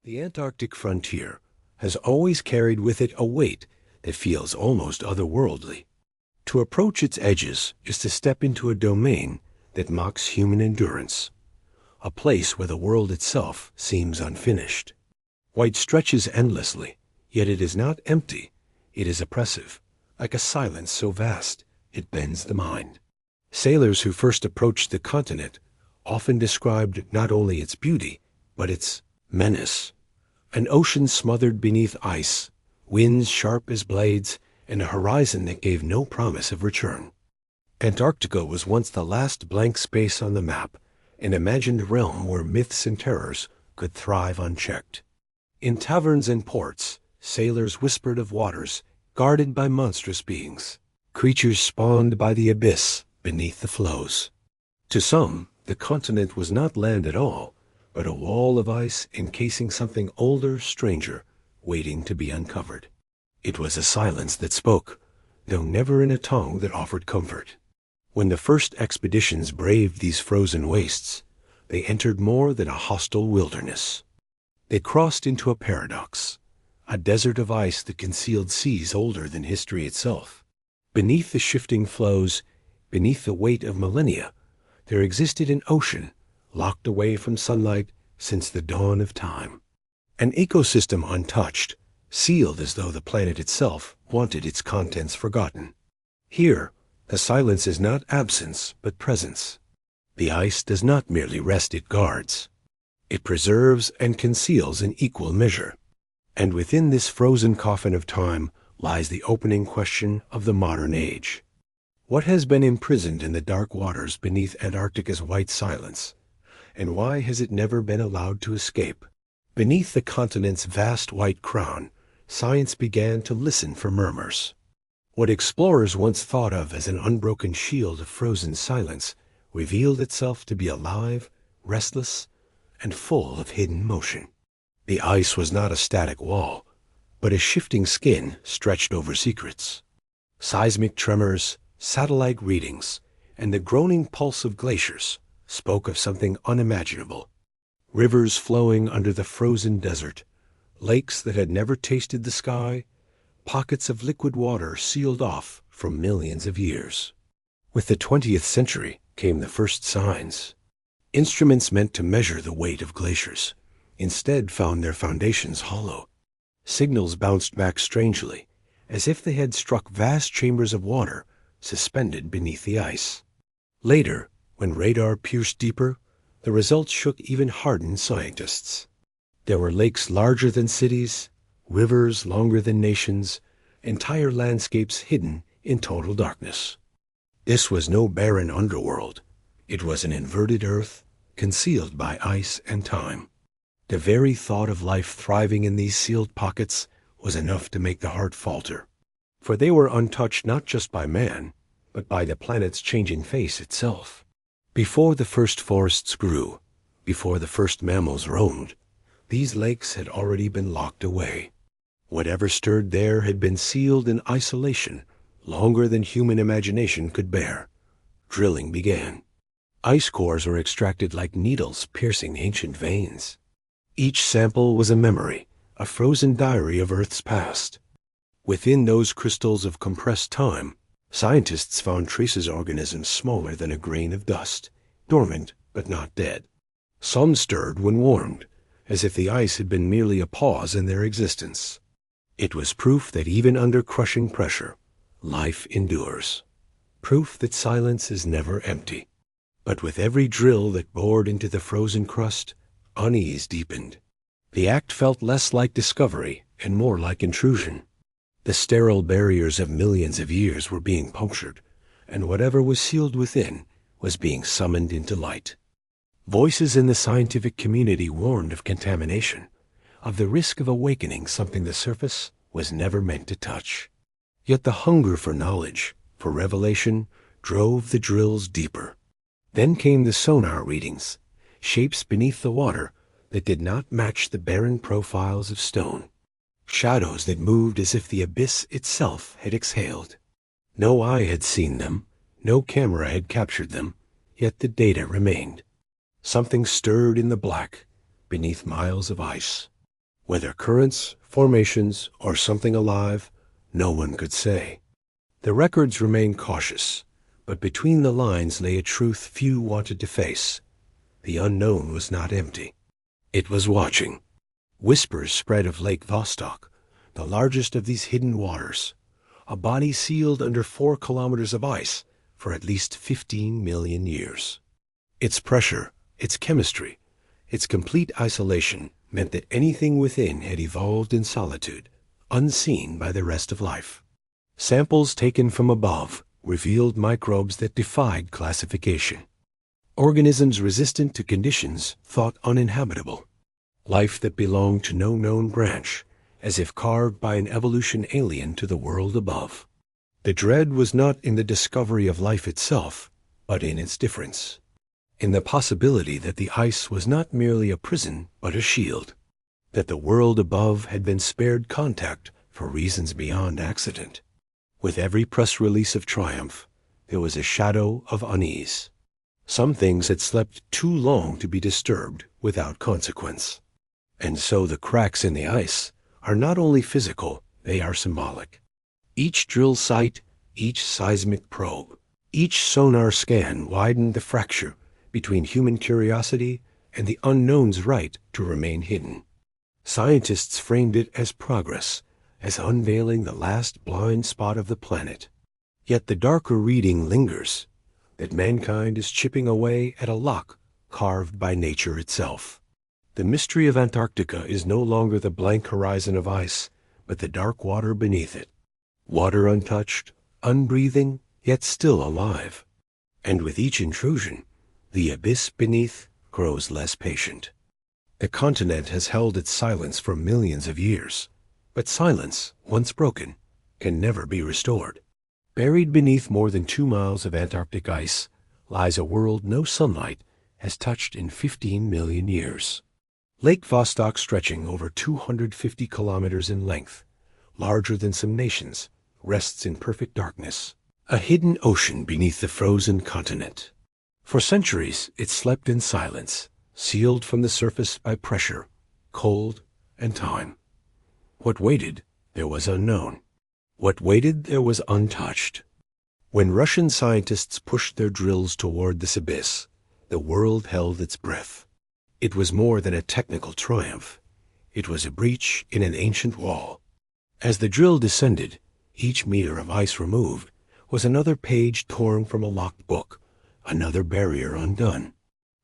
The Antarctic frontier has always carried with it a weight that feels almost otherworldly. To approach its edges is to step into a domain that mocks human endurance, a place where the world itself seems unfinished. White stretches endlessly, yet it is not empty. It is oppressive, like a silence so vast it bends the mind. Sailors who first approached the continent often described not only its beauty, but its menace. An ocean smothered beneath ice, winds sharp as blades, and a horizon that gave no promise of return. Antarctica was once the last blank space on the map, an imagined realm where myths and terrors could thrive unchecked. In taverns and ports, sailors whispered of waters guarded by monstrous beings, creatures spawned by the abyss beneath the floes. To some, the continent was not land at all, but a wall of ice encasing something older, stranger, waiting to be uncovered. It was a silence that spoke, though never in a tongue that offered comfort. When the first expeditions braved these frozen wastes, they entered more than a hostile wilderness. They crossed into a paradox, a desert of ice that concealed seas older than history itself. Beneath the shifting floes, beneath the weight of millennia, there existed an ocean, locked away from sunlight since the dawn of time. An ecosystem untouched, sealed as though the planet itself wanted its contents forgotten. Here, the silence is not absence, but presence. The ice does not merely rest, it guards. It preserves and conceals in equal measure. And within this frozen coffin of time lies the opening question of the modern age. What has been imprisoned in the dark waters beneath Antarctica's white silence, and why has it never been allowed to escape? Beneath the continent's vast white crown, science began to listen for murmurs. What explorers once thought of as an unbroken shield of frozen silence revealed itself to be alive, restless, and full of hidden motion. The ice was not a static wall, but a shifting skin stretched over secrets. Seismic tremors, satellite readings, and the groaning pulse of glaciers spoke of something unimaginable. Rivers flowing under the frozen desert, lakes that had never tasted the sky, pockets of liquid water sealed off from millions of years. With the 20th century came the first signs. Instruments meant to measure the weight of glaciers instead found their foundations hollow. Signals bounced back strangely, as if they had struck vast chambers of water suspended beneath the ice. Later, when radar pierced deeper, the results shook even hardened scientists. There were lakes larger than cities, rivers longer than nations, entire landscapes hidden in total darkness. This was no barren underworld. It was an inverted earth, concealed by ice and time. The very thought of life thriving in these sealed pockets was enough to make the heart falter. For they were untouched not just by man, but by the planet's changing face itself. Before the first forests grew, before the first mammals roamed, these lakes had already been locked away. Whatever stirred there had been sealed in isolation longer than human imagination could bear. Drilling began. Ice cores were extracted like needles piercing ancient veins. Each sample was a memory, a frozen diary of Earth's past. Within those crystals of compressed time, scientists found traces of organisms smaller than a grain of dust, dormant but not dead. Some stirred when warmed, as if the ice had been merely a pause in their existence. It was proof that even under crushing pressure, life endures. Proof that silence is never empty. But with every drill that bored into the frozen crust, unease deepened. The act felt less like discovery and more like intrusion. The sterile barriers of millions of years were being punctured, and whatever was sealed within was being summoned into light. Voices in the scientific community warned of contamination, of the risk of awakening something the surface was never meant to touch. Yet the hunger for knowledge, for revelation, drove the drills deeper. Then came the sonar readings, shapes beneath the water that did not match the barren profiles of stone. Shadows that moved as if the abyss itself had exhaled. No eye had seen them, no camera had captured them, yet the data remained. Something stirred in the black, beneath miles of ice. Whether currents, formations, or something alive, no one could say. The records remained cautious, but between the lines lay a truth few wanted to face. The unknown was not empty. It was watching. Whispers spread of Lake Vostok, the largest of these hidden waters, a body sealed under 4 kilometers of ice for at least 15 million years. Its pressure, its chemistry, its complete isolation meant that anything within had evolved in solitude, unseen by the rest of life. Samples taken from above revealed microbes that defied classification, organisms resistant to conditions thought uninhabitable, life that belonged to no known branch, as if carved by an evolution alien to the world above. The dread was not in the discovery of life itself, but in its difference, in the possibility that the ice was not merely a prison but a shield, that the world above had been spared contact for reasons beyond accident. With every press release of triumph, there was a shadow of unease. Some things had slept too long to be disturbed without consequence. And so the cracks in the ice are not only physical, they are symbolic. Each drill site, each seismic probe, each sonar scan widened the fracture between human curiosity and the unknown's right to remain hidden. Scientists framed it as progress, as unveiling the last blind spot of the planet. Yet the darker reading lingers, that mankind is chipping away at a lock carved by nature itself. The mystery of Antarctica is no longer the blank horizon of ice, but the dark water beneath it. Water untouched, unbreathing, yet still alive. And with each intrusion, the abyss beneath grows less patient. The continent has held its silence for millions of years, but silence, once broken, can never be restored. Buried beneath more than 2 miles of Antarctic ice lies a world no sunlight has touched in 15 million years. Lake Vostok, stretching over 250 kilometers in length, larger than some nations, rests in perfect darkness, a hidden ocean beneath the frozen continent. For centuries it slept in silence, sealed from the surface by pressure, cold, and time. What waited there was unknown. What waited there was untouched. When Russian scientists pushed their drills toward this abyss, the world held its breath. It was more than a technical triumph. It was a breach in an ancient wall. As the drill descended, each meter of ice removed was another page torn from a locked book, another barrier undone.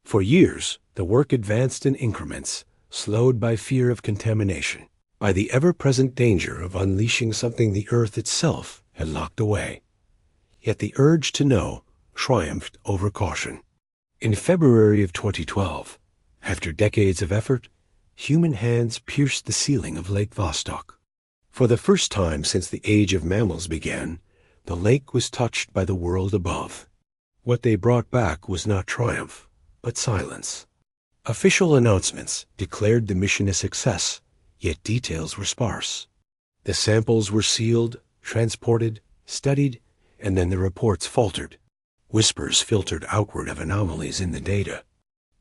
For years, the work advanced in increments, slowed by fear of contamination, by the ever-present danger of unleashing something the Earth itself had locked away. Yet the urge to know triumphed over caution. In February of 2012, after decades of effort, human hands pierced the ceiling of Lake Vostok. For the first time since the age of mammals began, the lake was touched by the world above. What they brought back was not triumph, but silence. Official announcements declared the mission a success, yet details were sparse. The samples were sealed, transported, studied, and then the reports faltered. Whispers filtered outward of anomalies in the data.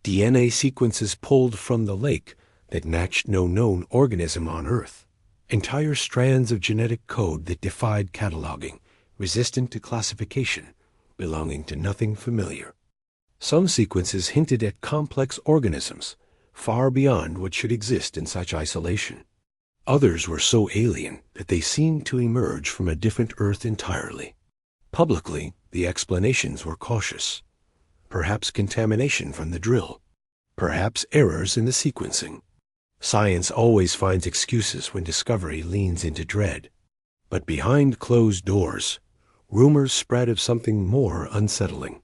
DNA sequences pulled from the lake that matched no known organism on Earth. Entire strands of genetic code that defied cataloging, resistant to classification, belonging to nothing familiar. Some sequences hinted at complex organisms, far beyond what should exist in such isolation. Others were so alien that they seemed to emerge from a different Earth entirely. Publicly, the explanations were cautious. Perhaps contamination from the drill. Perhaps errors in the sequencing. Science always finds excuses when discovery leans into dread. But behind closed doors, rumors spread of something more unsettling.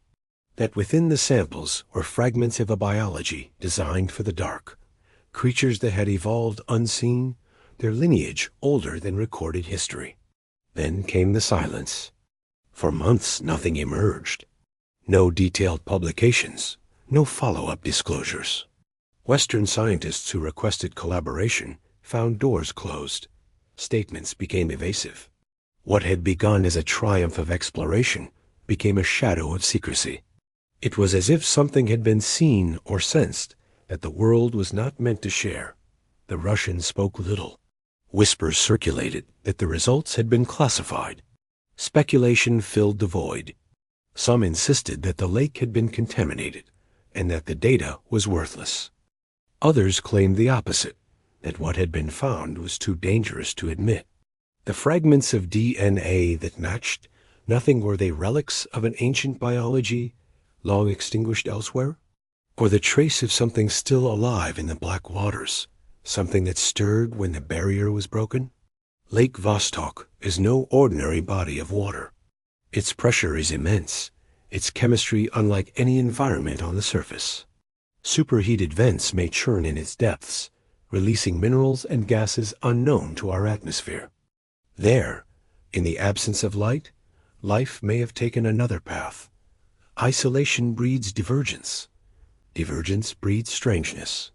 That within the samples were fragments of a biology designed for the dark. Creatures that had evolved unseen, their lineage older than recorded history. Then came the silence. For months nothing emerged. No detailed publications, no follow-up disclosures. Western scientists who requested collaboration found doors closed. Statements became evasive. What had begun as a triumph of exploration became a shadow of secrecy. It was as if something had been seen or sensed that the world was not meant to share. The Russians spoke little. Whispers circulated that the results had been classified. Speculation filled the void. Some insisted that the lake had been contaminated and that the data was worthless. Others claimed the opposite, that what had been found was too dangerous to admit. The fragments of DNA that matched, nothing were they relics of an ancient biology long extinguished elsewhere? Or the trace of something still alive in the black waters, something that stirred when the barrier was broken? Lake Vostok is no ordinary body of water. Its pressure is immense, its chemistry unlike any environment on the surface. Superheated vents may churn in its depths, releasing minerals and gases unknown to our atmosphere. There, in the absence of light, life may have taken another path. Isolation breeds divergence. Divergence breeds strangeness.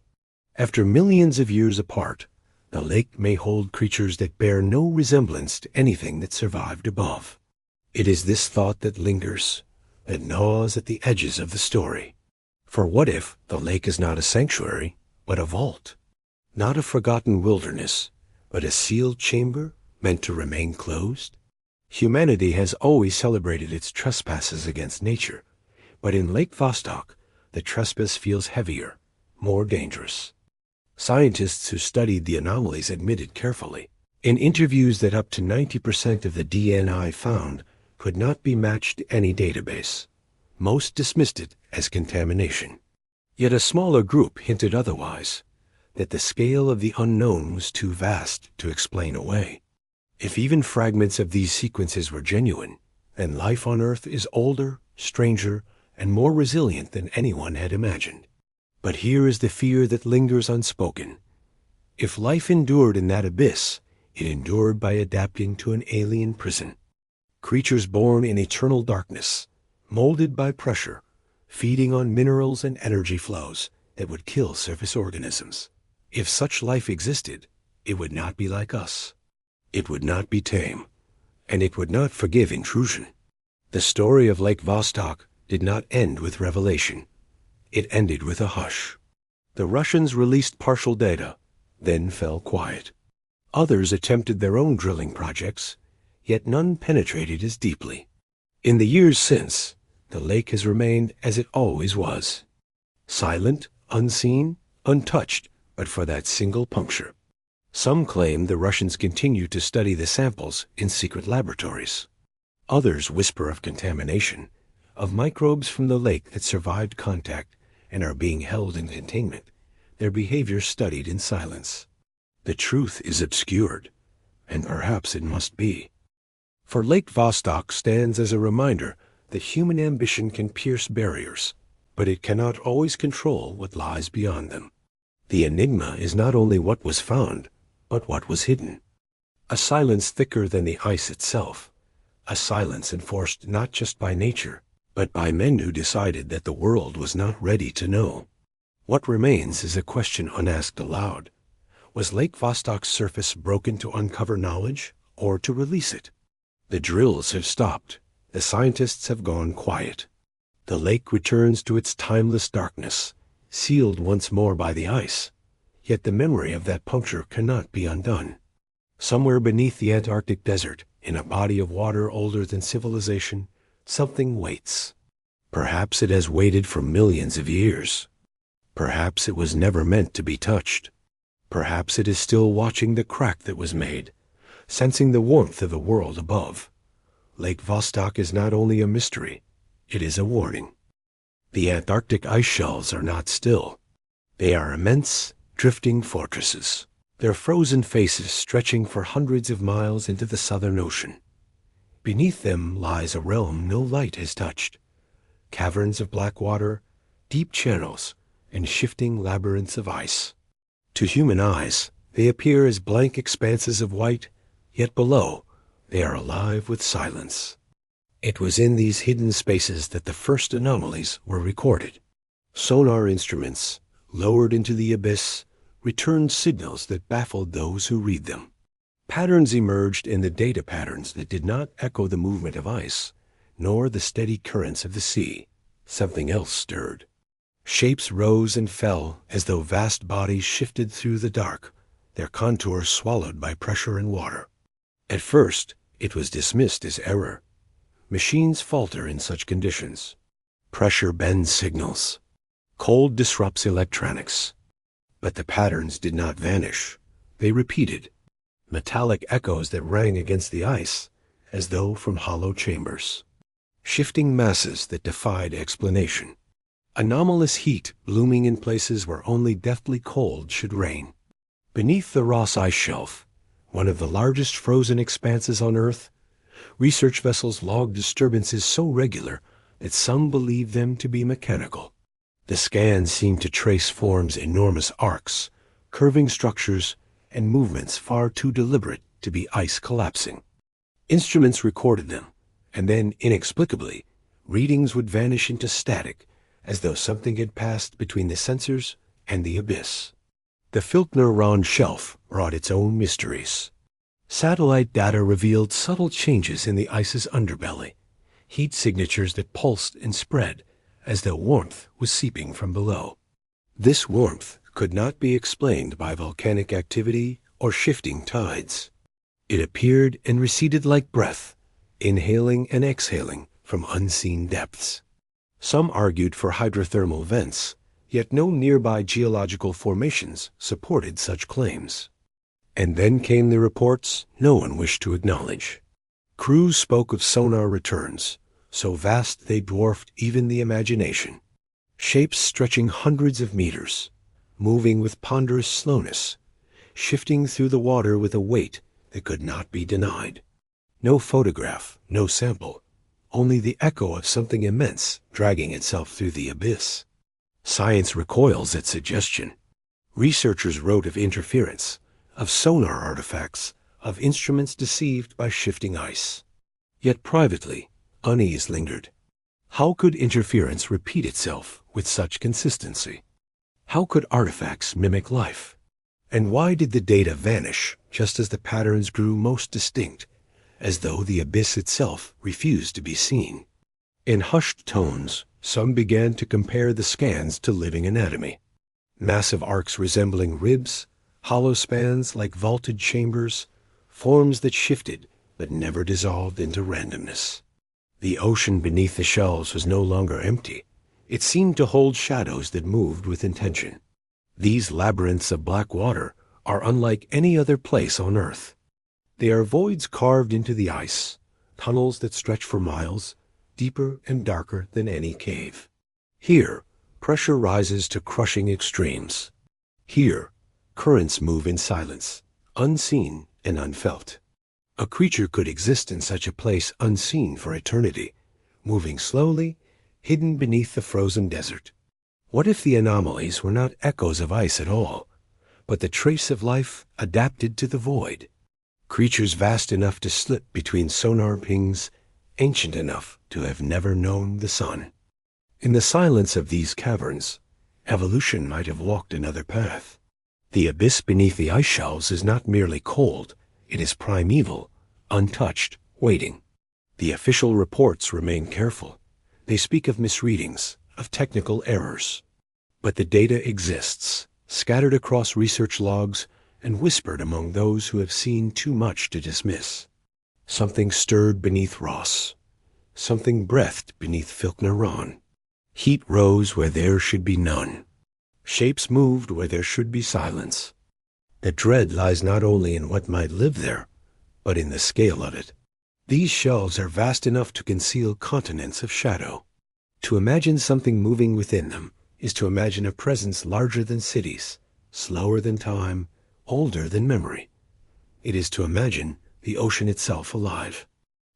After millions of years apart, the lake may hold creatures that bear no resemblance to anything that survived above. It is this thought that lingers, that gnaws at the edges of the story. For what if the lake is not a sanctuary, but a vault? Not a forgotten wilderness, but a sealed chamber meant to remain closed? Humanity has always celebrated its trespasses against nature, but in Lake Vostok, the trespass feels heavier, more dangerous. Scientists who studied the anomalies admitted carefully, in interviews, that up to 90% of the DNA found could not be matched to any database. Most dismissed it as contamination. Yet a smaller group hinted otherwise, that the scale of the unknown was too vast to explain away. If even fragments of these sequences were genuine, then life on Earth is older, stranger, and more resilient than anyone had imagined. But here is the fear that lingers unspoken. If life endured in that abyss, it endured by adapting to an alien prison. Creatures born in eternal darkness, molded by pressure, feeding on minerals and energy flows that would kill surface organisms. If such life existed, it would not be like us. It would not be tame, and it would not forgive intrusion. The story of Lake Vostok did not end with revelation. It ended with a hush. The Russians released partial data, then fell quiet. Others attempted their own drilling projects, yet none penetrated as deeply. In the years since, the lake has remained as it always was. Silent, unseen, untouched, but for that single puncture. Some claim the Russians continue to study the samples in secret laboratories. Others whisper of contamination, of microbes from the lake that survived contact and are being held in containment, their behavior studied in silence. The truth is obscured, and perhaps it must be. For Lake Vostok stands as a reminder that human ambition can pierce barriers, but it cannot always control what lies beyond them. The enigma is not only what was found, but what was hidden. A silence thicker than the ice itself, a silence enforced not just by nature, but by men who decided that the world was not ready to know. What remains is a question unasked aloud. Was Lake Vostok's surface broken to uncover knowledge, or to release it? The drills have stopped. The scientists have gone quiet. The lake returns to its timeless darkness, sealed once more by the ice. Yet the memory of that puncture cannot be undone. Somewhere beneath the Antarctic desert, in a body of water older than civilization, something waits. Perhaps it has waited for millions of years. Perhaps it was never meant to be touched. Perhaps it is still watching the crack that was made, sensing the warmth of the world above. Lake Vostok is not only a mystery, it is a warning. The Antarctic ice shelves are not still. They are immense, drifting fortresses, their frozen faces stretching for hundreds of miles into the Southern Ocean. Beneath them lies a realm no light has touched. Caverns of black water, deep channels, and shifting labyrinths of ice. To human eyes, they appear as blank expanses of white, yet below, they are alive with silence. It was in these hidden spaces that the first anomalies were recorded. Sonar instruments, lowered into the abyss, returned signals that baffled those who read them. Patterns emerged in the data patterns that did not echo the movement of ice, nor the steady currents of the sea. Something else stirred. Shapes rose and fell as though vast bodies shifted through the dark, their contours swallowed by pressure and water. At first, it was dismissed as error. Machines falter in such conditions. Pressure bends signals. Cold disrupts electronics. But the patterns did not vanish. They repeated, metallic echoes that rang against the ice, as though from hollow chambers. Shifting masses that defied explanation. Anomalous heat blooming in places where only deathly cold should reign. Beneath the Ross Ice Shelf, one of the largest frozen expanses on Earth, research vessels logged disturbances so regular that some believed them to be mechanical. The scans seemed to trace forms enormous arcs, curving structures, and movements far too deliberate to be ice collapsing. Instruments recorded them, and then, inexplicably, readings would vanish into static, as though something had passed between the sensors and the abyss. The Filchner-Ronne Shelf brought its own mysteries. Satellite data revealed subtle changes in the ice's underbelly, heat signatures that pulsed and spread, as though warmth was seeping from below. This warmth could not be explained by volcanic activity or shifting tides. It appeared and receded like breath, inhaling and exhaling from unseen depths. Some argued for hydrothermal vents, yet no nearby geological formations supported such claims. And then came the reports no one wished to acknowledge. Crews spoke of sonar returns, so vast they dwarfed even the imagination. Shapes stretching hundreds of meters, moving with ponderous slowness, shifting through the water with a weight that could not be denied. No photograph, no sample, only the echo of something immense dragging itself through the abyss. Science recoils at suggestion. Researchers wrote of interference, of sonar artifacts, of instruments deceived by shifting ice. Yet privately, unease lingered. How could interference repeat itself with such consistency? How could artifacts mimic life? And why did the data vanish just as the patterns grew most distinct, as though the abyss itself refused to be seen? In hushed tones, some began to compare the scans to living anatomy. Massive arcs resembling ribs, hollow spans like vaulted chambers, forms that shifted but never dissolved into randomness. The ocean beneath the shelves was no longer empty. It seemed to hold shadows that moved with intention. These labyrinths of black water are unlike any other place on Earth. They are voids carved into the ice, tunnels that stretch for miles, deeper and darker than any cave. Here, pressure rises to crushing extremes. Here, currents move in silence, unseen and unfelt. A creature could exist in such a place unseen for eternity, moving slowly, hidden beneath the frozen desert. What if the anomalies were not echoes of ice at all, but the trace of life adapted to the void? Creatures vast enough to slip between sonar pings, ancient enough to have never known the sun. In the silence of these caverns, evolution might have walked another path. The abyss beneath the ice shelves is not merely cold, it is primeval, untouched, waiting. The official reports remain careful. They speak of misreadings, of technical errors. But the data exists, scattered across research logs and whispered among those who have seen too much to dismiss. Something stirred beneath Ross. Something breathed beneath Filchner-Ronne. Heat rose where there should be none. Shapes moved where there should be silence. The dread lies not only in what might live there, but in the scale of it. These shelves are vast enough to conceal continents of shadow. To imagine something moving within them is to imagine a presence larger than cities, slower than time, older than memory. It is to imagine the ocean itself alive.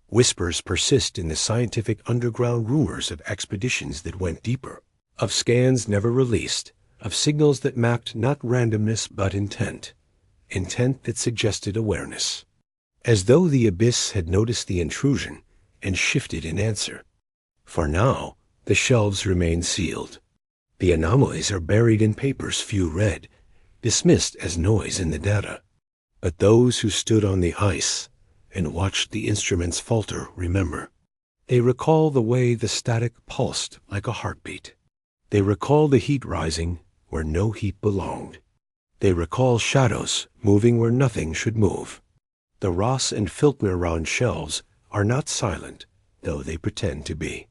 Whispers persist in the scientific underground rumors of expeditions that went deeper, of scans never released, of signals that mapped not randomness but intent that suggested awareness. As though the abyss had noticed the intrusion and shifted in answer. For now, the shelves remain sealed. The anomalies are buried in papers few read, dismissed as noise in the data. But those who stood on the ice and watched the instruments falter remember. They recall the way the static pulsed like a heartbeat. They recall the heat rising where no heat belonged. They recall shadows moving where nothing should move. The Ross and Filtner round shelves are not silent, though they pretend to be.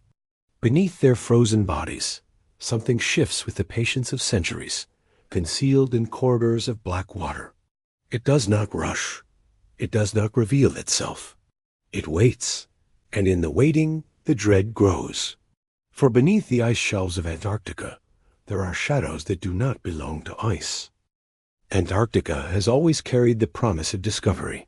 Beneath their frozen bodies, something shifts with the patience of centuries, concealed in corridors of black water. It does not rush. It does not reveal itself. It waits, and in the waiting, the dread grows. For beneath the ice shelves of Antarctica, there are shadows that do not belong to ice. Antarctica has always carried the promise of discovery.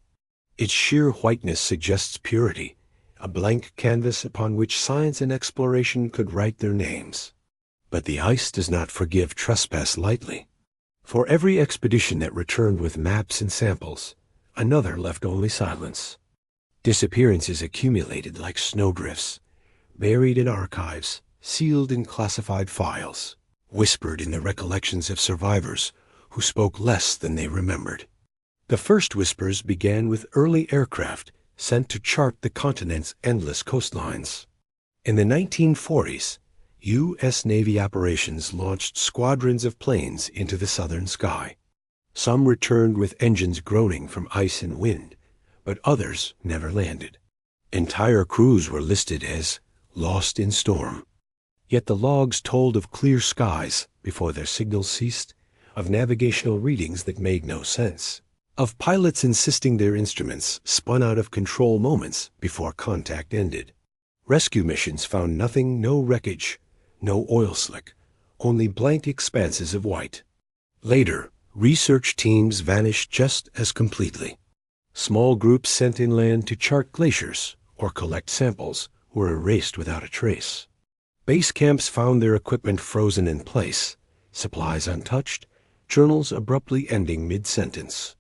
Its sheer whiteness suggests purity, a blank canvas upon which science and exploration could write their names. But the ice does not forgive trespass lightly. For every expedition that returned with maps and samples, another left only silence. Disappearances accumulated like snowdrifts, buried in archives, sealed in classified files, whispered in the recollections of survivors who spoke less than they remembered. The first whispers began with early aircraft sent to chart the continent's endless coastlines. In the 1940s, U.S. Navy operations launched squadrons of planes into the southern sky. Some returned with engines groaning from ice and wind, but others never landed. Entire crews were listed as lost in storm. Yet the logs told of clear skies before their signals ceased, of navigational readings that made no sense, of pilots insisting their instruments spun out of control moments before contact ended. Rescue missions found nothing, no wreckage, no oil slick, only blank expanses of white. Later, research teams vanished just as completely. Small groups sent inland to chart glaciers or collect samples were erased without a trace. Base camps found their equipment frozen in place, supplies untouched, journals abruptly ending mid-sentence.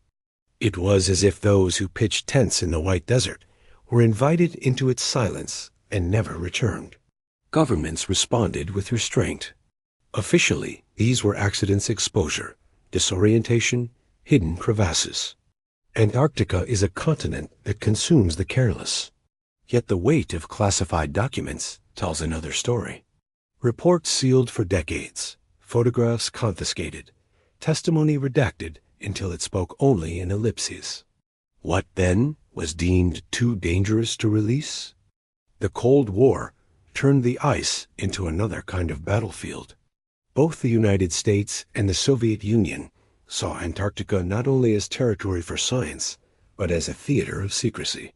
It was as if those who pitched tents in the White Desert were invited into its silence and never returned. Governments responded with restraint. Officially, these were accidents: exposure, disorientation, hidden crevasses. Antarctica is a continent that consumes the careless. Yet the weight of classified documents tells another story. Reports sealed for decades, photographs confiscated, testimony redacted until it spoke only in ellipses. What then was deemed too dangerous to release? The Cold War turned the ice into another kind of battlefield. Both the United States and the Soviet Union saw Antarctica not only as territory for science, but as a theater of secrecy.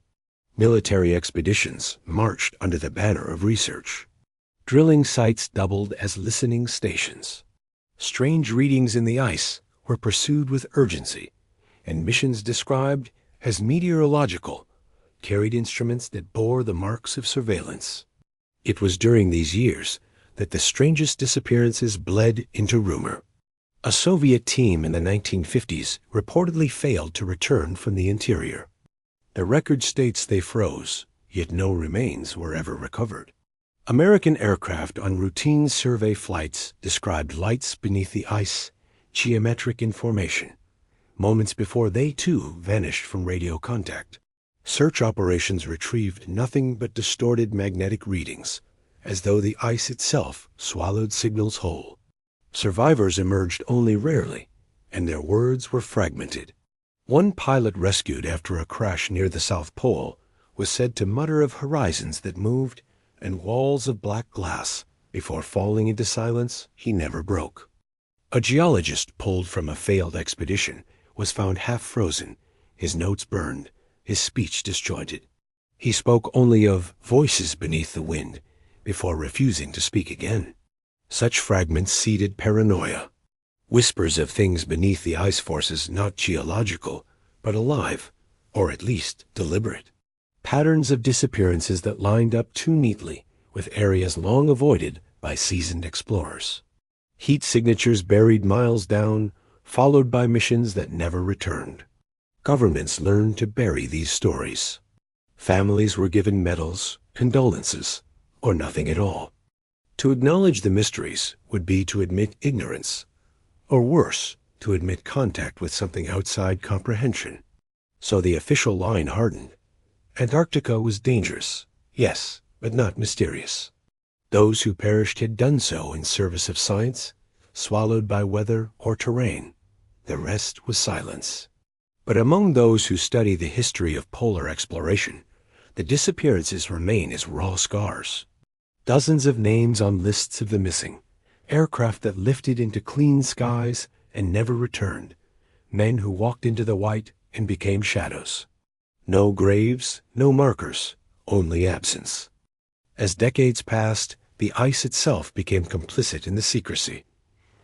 Military expeditions marched under the banner of research. Drilling sites doubled as listening stations. Strange readings in the ice were pursued with urgency, and missions described as meteorological carried instruments that bore the marks of surveillance. It was during these years that the strangest disappearances bled into rumor. A Soviet team in the 1950s reportedly failed to return from the interior. The record states they froze, yet no remains were ever recovered. American aircraft on routine survey flights described lights beneath the ice, geometric information, moments before they too vanished from radio contact. Search operations retrieved nothing but distorted magnetic readings, as though the ice itself swallowed signals whole. Survivors emerged only rarely, and their words were fragmented. One pilot rescued after a crash near the South Pole was said to mutter of horizons that moved and walls of black glass before falling into silence he never broke. A geologist pulled from a failed expedition was found half frozen, his notes burned, his speech disjointed. He spoke only of voices beneath the wind before refusing to speak again. Such fragments seeded paranoia. Whispers of things beneath the ice forces not geological, but alive, or at least deliberate. Patterns of disappearances that lined up too neatly with areas long avoided by seasoned explorers. Heat signatures buried miles down, followed by missions that never returned. Governments learned to bury these stories. Families were given medals, condolences, or nothing at all. To acknowledge the mysteries would be to admit ignorance, or worse, to admit contact with something outside comprehension. So the official line hardened. Antarctica was dangerous, yes, but not mysterious. Those who perished had done so in service of science, swallowed by weather or terrain. The rest was silence. But among those who study the history of polar exploration, the disappearances remain as raw scars. Dozens of names on lists of the missing, aircraft that lifted into clean skies and never returned, men who walked into the white and became shadows. No graves, no markers, only absence. As decades passed, the ice itself became complicit in the secrecy.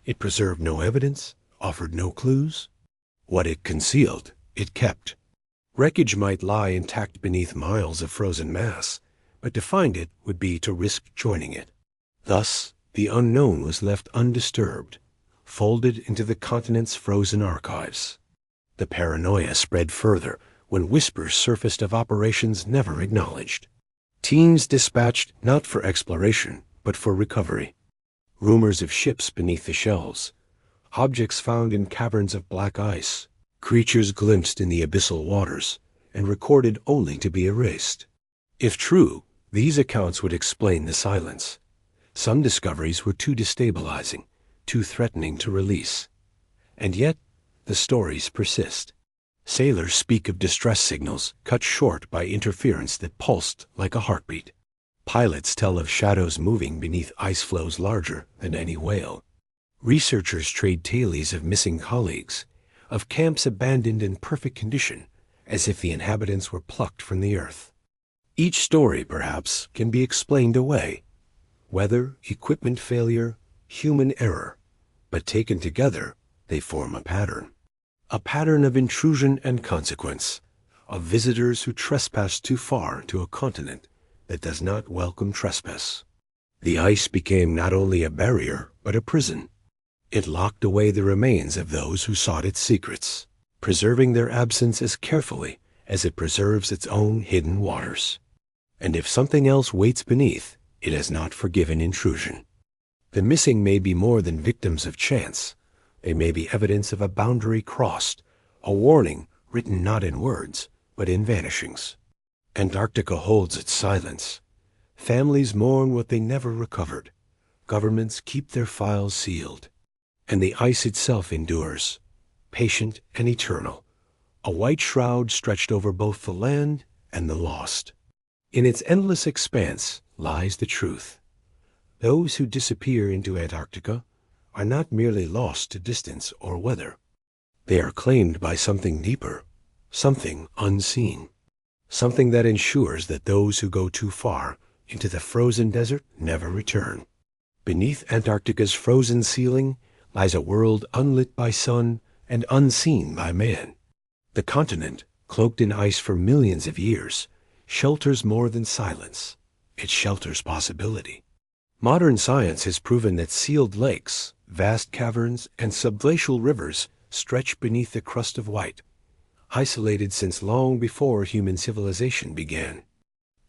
It preserved no evidence, offered no clues. What it concealed, it kept. Wreckage might lie intact beneath miles of frozen mass, but to find it would be to risk joining it. Thus, the unknown was left undisturbed, folded into the continent's frozen archives. The paranoia spread further when whispers surfaced of operations never acknowledged. Teams dispatched not for exploration, but for recovery. Rumors of ships beneath the shelves, objects found in caverns of black ice, creatures glimpsed in the abyssal waters, and recorded only to be erased. If true, these accounts would explain the silence. Some discoveries were too destabilizing, too threatening to release. And yet, the stories persist. Sailors speak of distress signals cut short by interference that pulsed like a heartbeat. Pilots tell of shadows moving beneath ice floes larger than any whale. Researchers trade tales of missing colleagues, of camps abandoned in perfect condition, as if the inhabitants were plucked from the earth. Each story, perhaps, can be explained away. Weather, equipment failure, human error. But taken together, they form a pattern. A pattern of intrusion and consequence, of visitors who trespass too far to a continent that does not welcome trespass. The ice became not only a barrier, but a prison. It locked away the remains of those who sought its secrets, preserving their absence as carefully as it preserves its own hidden waters. And if something else waits beneath, it has not forgiven intrusion. The missing may be more than victims of chance. They may be evidence of a boundary crossed, a warning written not in words, but in vanishings. Antarctica holds its silence. Families mourn what they never recovered. Governments keep their files sealed. And the ice itself endures, patient and eternal, a white shroud stretched over both the land and the lost. In its endless expanse lies the truth. Those who disappear into Antarctica are not merely lost to distance or weather. They are claimed by something deeper, something unseen, something that ensures that those who go too far into the frozen desert never return. Beneath Antarctica's frozen ceiling lies a world unlit by sun and unseen by man. The continent, cloaked in ice for millions of years, shelters more than silence. It shelters possibility. Modern science has proven that sealed lakes, vast caverns, and subglacial rivers stretch beneath the crust of white, isolated since long before human civilization began.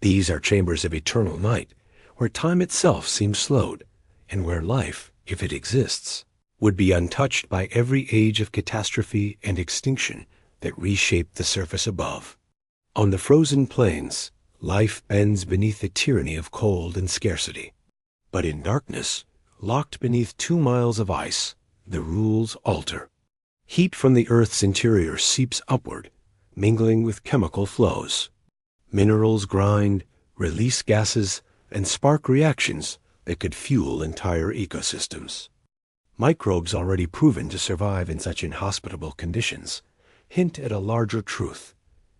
These are chambers of eternal night, where time itself seems slowed, and where life, if it exists, would be untouched by every age of catastrophe and extinction that reshaped the surface above. On the frozen plains, life bends beneath the tyranny of cold and scarcity. But in darkness, locked beneath 2 miles of ice, the rules alter. Heat from the Earth's interior seeps upward, mingling with chemical flows. Minerals grind, release gases, and spark reactions that could fuel entire ecosystems. Microbes already proven to survive in such inhospitable conditions hint at a larger truth.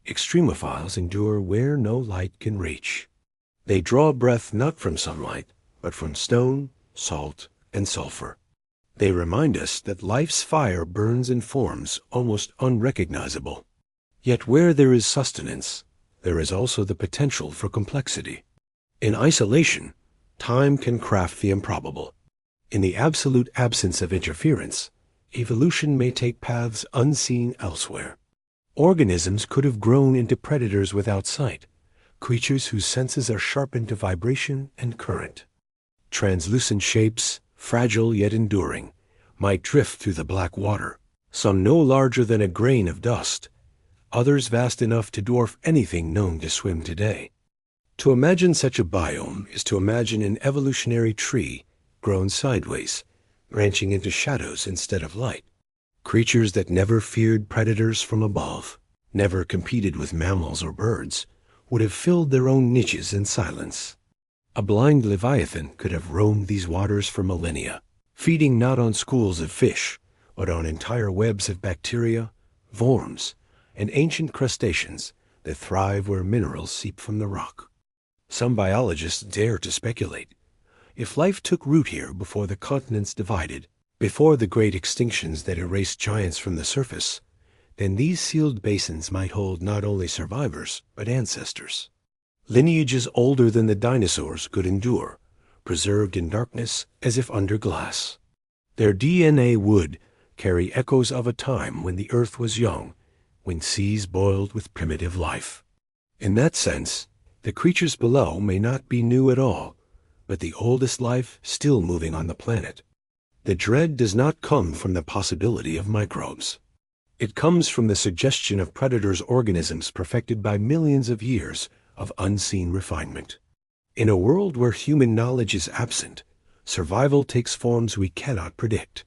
Extremophiles endure where no light can reach. They draw breath not from sunlight, but from stone, salt, and sulfur. They remind us that life's fire burns in forms almost unrecognizable. Yet where there is sustenance, there is also the potential for complexity. In isolation, time can craft the improbable. In the absolute absence of interference, evolution may take paths unseen elsewhere. Organisms could have grown into predators without sight, creatures whose senses are sharpened to vibration and current. Translucent shapes, fragile yet enduring, might drift through the black water, some no larger than a grain of dust, others vast enough to dwarf anything known to swim today. To imagine such a biome is to imagine an evolutionary tree grown sideways, branching into shadows instead of light. Creatures that never feared predators from above, never competed with mammals or birds, would have filled their own niches in silence. A blind leviathan could have roamed these waters for millennia, feeding not on schools of fish, but on entire webs of bacteria, worms, and ancient crustaceans that thrive where minerals seep from the rock. Some biologists dare to speculate. If life took root here before the continents divided, before the great extinctions that erased giants from the surface, then these sealed basins might hold not only survivors, but ancestors. Lineages older than the dinosaurs could endure, preserved in darkness as if under glass. Their DNA would carry echoes of a time when the earth was young, when seas boiled with primitive life. In that sense, the creatures below may not be new at all, but the oldest life still moving on the planet. The dread does not come from the possibility of microbes. It comes from the suggestion of predators' organisms perfected by millions of years of unseen refinement. In a world where human knowledge is absent, survival takes forms we cannot predict.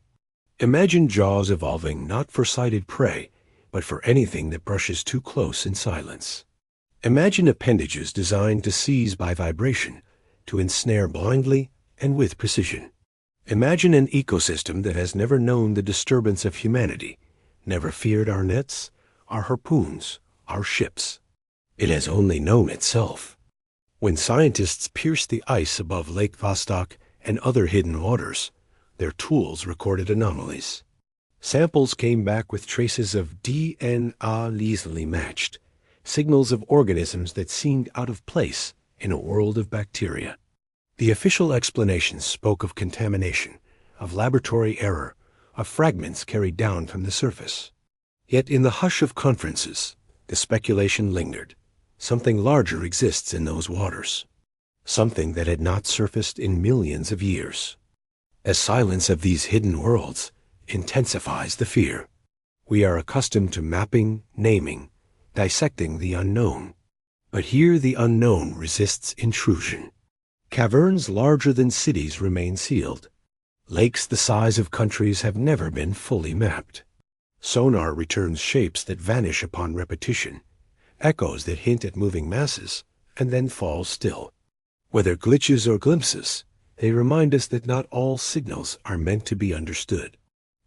Imagine jaws evolving not for sighted prey, but for anything that brushes too close in silence. Imagine appendages designed to seize by vibration, to ensnare blindly and with precision. Imagine an ecosystem that has never known the disturbance of humanity, never feared our nets, our harpoons, our ships. It has only known itself. When scientists pierced the ice above Lake Vostok and other hidden waters, their tools recorded anomalies. Samples came back with traces of DNA easily matched, signals of organisms that seemed out of place in a world of bacteria. The official explanations spoke of contamination, of laboratory error, of fragments carried down from the surface. Yet in the hush of conferences, the speculation lingered. Something larger exists in those waters. Something that had not surfaced in millions of years. The silence of these hidden worlds intensifies the fear. We are accustomed to mapping, naming, dissecting the unknown. But here the unknown resists intrusion. Caverns larger than cities remain sealed. Lakes the size of countries have never been fully mapped. Sonar returns shapes that vanish upon repetition, echoes that hint at moving masses, and then fall still. Whether glitches or glimpses, they remind us that not all signals are meant to be understood.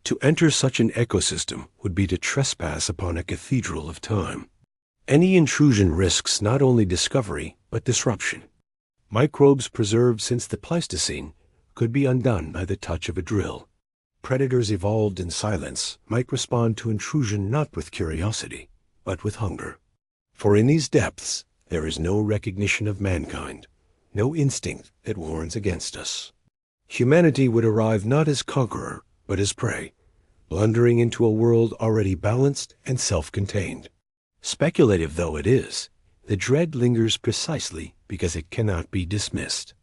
To enter such an ecosystem would be to trespass upon a cathedral of time. Any intrusion risks not only discovery, but disruption. Microbes preserved since the Pleistocene could be undone by the touch of a drill. Predators evolved in silence might respond to intrusion not with curiosity, but with hunger. For in these depths there is no recognition of mankind, no instinct that warns against us. Humanity would arrive not as conqueror, but as prey, blundering into a world already balanced and self-contained. Speculative though it is, the dread lingers precisely because it cannot be dismissed.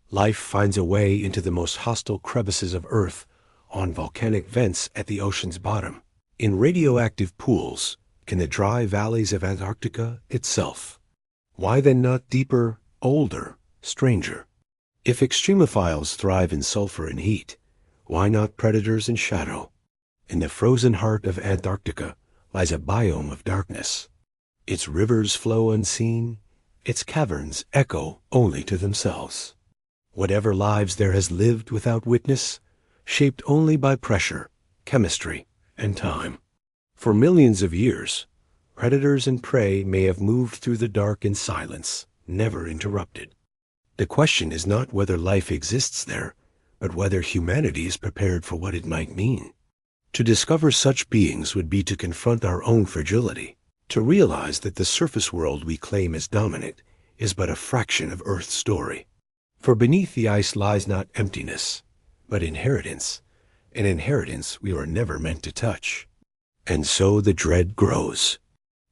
Life finds a way into the most hostile crevices of Earth, on volcanic vents at the ocean's bottom, in radioactive pools, in the dry valleys of Antarctica itself. Why then not deeper, older, stranger? If extremophiles thrive in sulfur and heat, why not predators in shadow? In the frozen heart of Antarctica lies a biome of darkness. Its rivers flow unseen, its caverns echo only to themselves. Whatever lives there has lived without witness, shaped only by pressure, chemistry, and time. For millions of years, predators and prey may have moved through the dark in silence, never interrupted. The question is not whether life exists there, but whether humanity is prepared for what it might mean. To discover such beings would be to confront our own fragility, to realize that the surface world we claim as dominant is but a fraction of Earth's story. For beneath the ice lies not emptiness, but inheritance, an inheritance we were never meant to touch. And so the dread grows.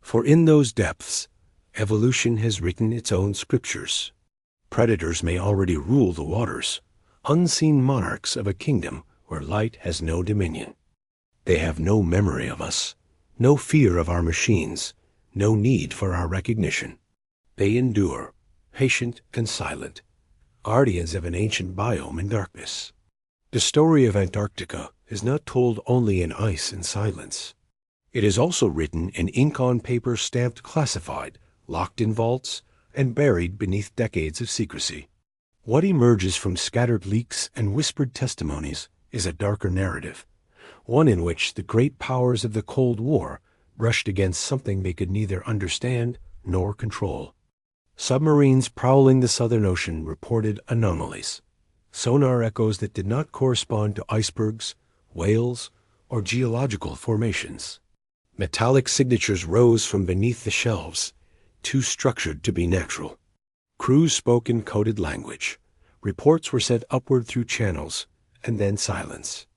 For in those depths, evolution has written its own scriptures. Predators may already rule the waters, unseen monarchs of a kingdom where light has no dominion. They have no memory of us, no fear of our machines, no need for our recognition. They endure, patient and silent, guardians of an ancient biome in darkness. The story of Antarctica is not told only in ice and silence. It is also written in ink on paper stamped classified, locked in vaults, and buried beneath decades of secrecy. What emerges from scattered leaks and whispered testimonies is a darker narrative, one in which the great powers of the Cold War brushed against something they could neither understand nor control. Submarines prowling the Southern Ocean reported anomalies, sonar echoes that did not correspond to icebergs, whales, or geological formations. Metallic signatures rose from beneath the shelves, too structured to be natural. Crews spoke in coded language. Reports were sent upward through channels, and then silence.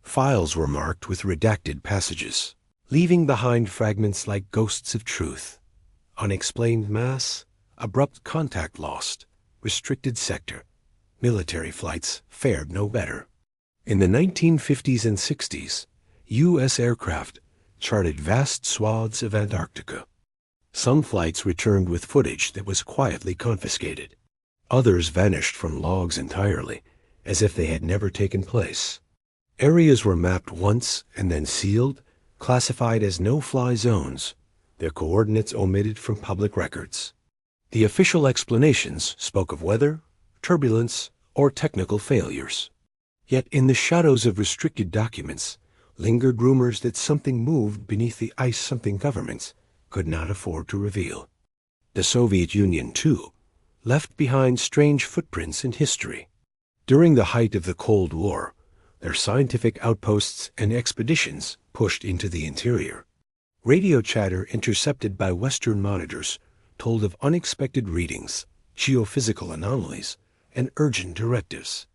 Files were marked with redacted passages, leaving behind fragments like ghosts of truth. Unexplained mass, abrupt contact lost, restricted sector. Military flights fared no better. In the 1950s and 60s, U.S. aircraft charted vast swaths of Antarctica. Some flights returned with footage that was quietly confiscated. Others vanished from logs entirely, as if they had never taken place. Areas were mapped once and then sealed, classified as no-fly zones, their coordinates omitted from public records. The official explanations spoke of weather, turbulence, or technical failures. Yet in the shadows of restricted documents lingered rumors that something moved beneath the ice something governments could not afford to reveal. The Soviet Union, too, left behind strange footprints in history. During the height of the Cold War, their scientific outposts and expeditions pushed into the interior. Radio chatter intercepted by Western monitors told of unexpected readings, geophysical anomalies, and urgent directives.